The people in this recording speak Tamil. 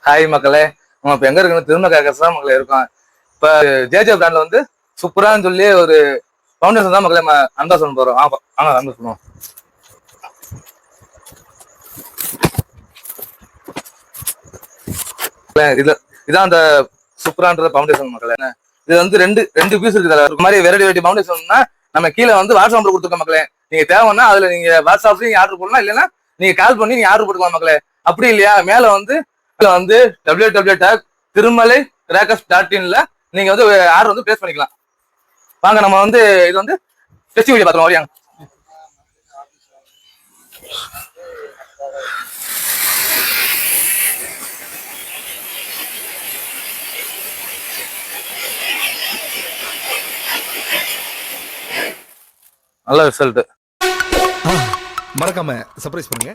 ஹாய் மக்களே, நம்ம இப்ப எங்க இருக்கணும்? திரும்ப கேக்கஸ் தான் மக்களே இருக்கோம். இப்ப ஜேஜே பிராண்ட்ல வந்து சூப்பரான்னு சொல்லி ஒரு ஃபவுண்டேஷன் தான் மக்களே நம்ம அந்தா சொல்ல போறோம். ஆனா அந்த சொல்லுவோம். இது இதான் அந்த சூப்பரான்ற ஃபவுண்டேஷன் மக்களே. இது வந்து ரெண்டு ரெண்டு பீஸ் இருக்குது. ஒரு மாதிரி வெரைட்டி ஃபவுண்டேஷன்னா நம்ம கீழே வந்து வாட்ஸ்அப் நம்பர் கொடுத்துருக்க மக்களே. நீங்க தேவைன்னா அதுல நீங்க வாட்ஸ்அப்ல நீங்க ஆர்டர் பண்ணலாம், இல்லைன்னா நீங்க கால் பண்ணி நீங்க ஆர்டர் போட்டுக்கலாம் மக்களே. அப்படி இல்லையா, மேல வந்து www.thirummalai.in நீங்க வந்து ஆர்டர் வந்து பிளேஸ் பண்ணிக்கலாம். வாங்க நம்ம வந்து இது வந்து டெஸ்ட் வீடியோ பாத்துருவோம். வரியாங்க. நல்ல ரிசல்ட். மறக்காம சர்ப்ரைஸ் பண்ணுங்க.